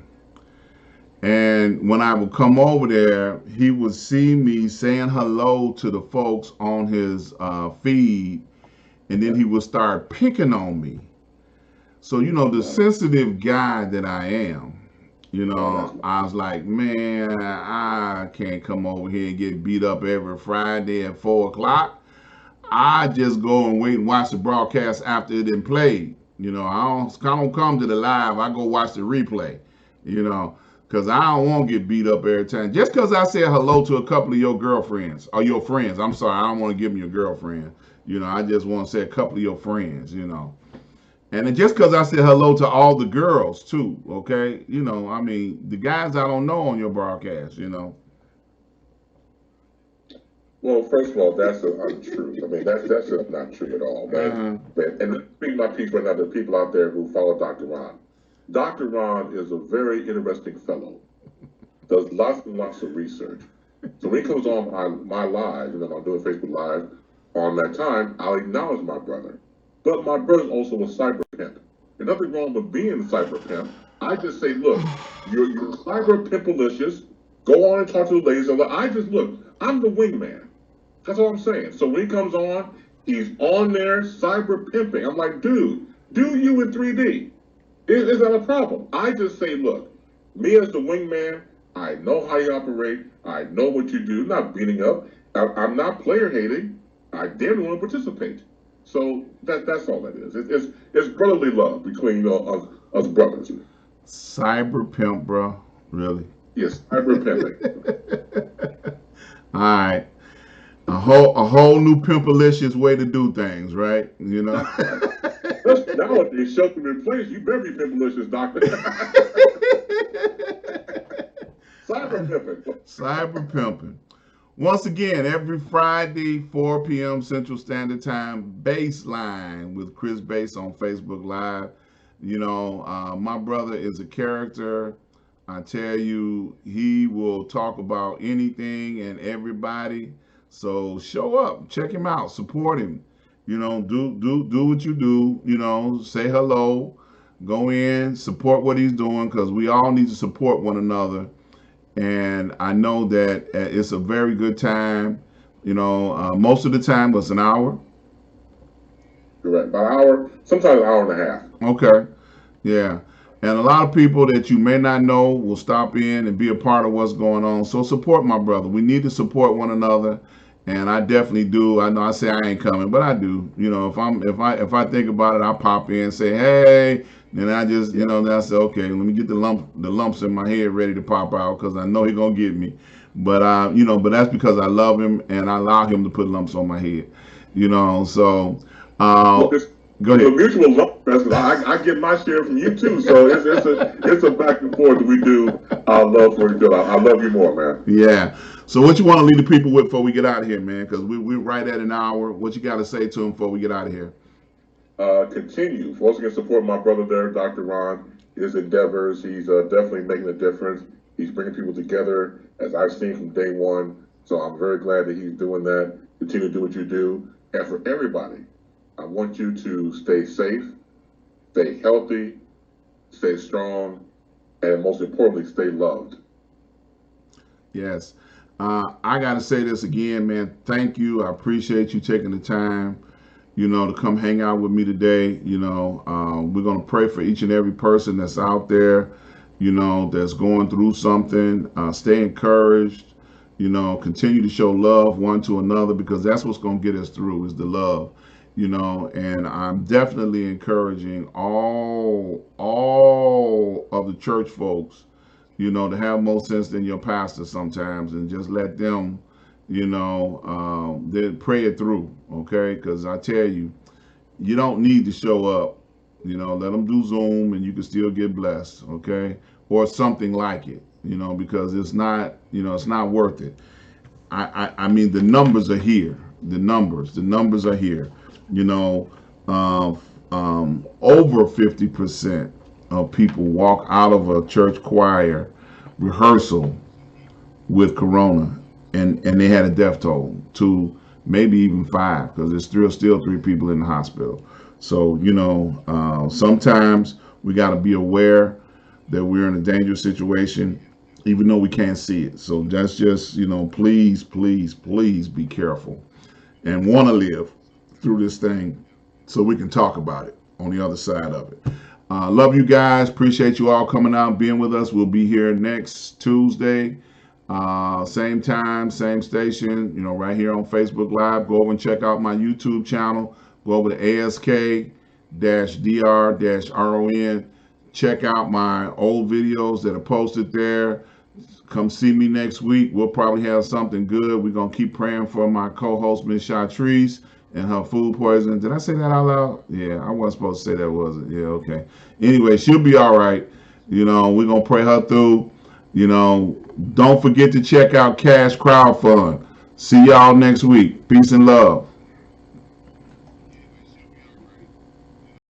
And when I would come over there, he would see me saying hello to the folks on his feed, and then he would start picking on me. So, the Right. sensitive guy that I am, Oh, that's I was like, man, I can't come over here and get beat up every Friday at 4 o'clock. I just go and wait and watch the broadcast after it been played. I don't come to the live. I go watch the replay. You know, because I don't want to get beat up every time. Just because I said hello to a couple of your girlfriends or your friends. I'm sorry, I don't want to give them your girlfriend. I just want to say a couple of your friends. And then just because I said hello to all the girls too. Okay. I mean, the guys I don't know on your broadcast. Well, first of all, that's untrue. I mean, that's just not true at all, man. Uh, And speaking my piece right now, the people out there who follow Dr. Ron. Dr. Ron is a very interesting fellow. Does lots and lots of research. So when he comes on my live, I'm doing Facebook Live on that time, I'll acknowledge my brother. But my brother's also a cyber pimp. And nothing wrong with being a cyber pimp. I just say, look, you're cyber pimpalicious. Go on and talk to the ladies. I just look, I'm the wingman. That's all I'm saying. So when he comes on, he's on there cyber pimping. I'm like, dude, do you in 3D? Is that a problem? I just say, look, me as the wingman, I know how you operate. I know what you do. I'm not beating up. I'm not player hating. I didn't want to participate. So that's all that is. It's brotherly love between us brothers. cyber pimp, bro. Really? Yes, cyber pimping. All right. A whole new pimpalicious way to do things, right? That's right. Especially nowadays, shelter in place. You better be pimpalicious, doctor. Cyber pimping. Once again, every Friday, 4 p.m. Central Standard Time, Baseline with Chris Bass on Facebook Live. My brother is a character. I tell you, he will talk about anything and everybody. So show up, check him out, support him. Do what you do. Say hello, go in, support what he's doing because we all need to support one another. And I know that it's a very good time. Most of the time it's an hour. Correct. About an hour, sometimes an hour and a half. Okay. Yeah. And a lot of people that you may not know will stop in and be a part of what's going on. So support my brother. We need to support one another. And I definitely do. I know I say I ain't coming, but I do. If I think about it, I pop in and say, hey, then I just, then I say, okay, let me get the lumps in my head ready to pop out because I know he's gonna get me. But that's because I love him and I allow him to put lumps on my head. So Well, go it's a ahead. mutual love fest. I get my share from you too, so it's a back and forth that we do. Our love for each other. I love you more, man. Yeah. So what you want to leave the people with before we get out of here, man? Because we're right at an hour. What you got to say to them before we get out of here? Continue. Once again, support my brother there, Dr. Ron. His endeavors. He's definitely making a difference. He's bringing people together, as I've seen from day one. So I'm very glad that he's doing that. Continue to do what you do. And for everybody, I want you to stay safe, stay healthy, stay strong, and most importantly, stay loved. Yes. I got to say this again, man. Thank you. I appreciate you taking the time, to come hang out with me today. We're going to pray for each and every person that's out there, that's going through something. Stay encouraged, continue to show love one to another because that's what's going to get us through is the love. And I'm definitely encouraging all of the church folks, to have more sense than your pastor sometimes and just let them, they pray it through, okay? Because I tell you, you don't need to show up. Let them do Zoom and you can still get blessed, okay? Or something like it, because it's not worth it. I mean, the numbers are here. The numbers are here. You know, uh, Over 50% of people walk out of a church choir rehearsal with corona, and they had a death toll to maybe even five because there's still three people in the hospital. So sometimes we got to be aware that we're in a dangerous situation, even though we can't see it. So that's just please, please, please be careful and want to live through this thing so we can talk about it on the other side of it. Love you guys. Appreciate you all coming out and being with us. We'll be here next Tuesday. Same time, same station, right here on Facebook Live. Go over and check out my YouTube channel. Go over to ASK-DR-RON. Check out my old videos that are posted there. Come see me next week. We'll probably have something good. We're going to keep praying for my co-host, Miss Chartrice, and her food poisoning. Did I say that out loud? Yeah, I wasn't supposed to say that, was it? Yeah, okay. Anyway, she'll be all right. We're going to pray her through. Don't forget to check out Cash Crowd Fund. See y'all next week. Peace and love.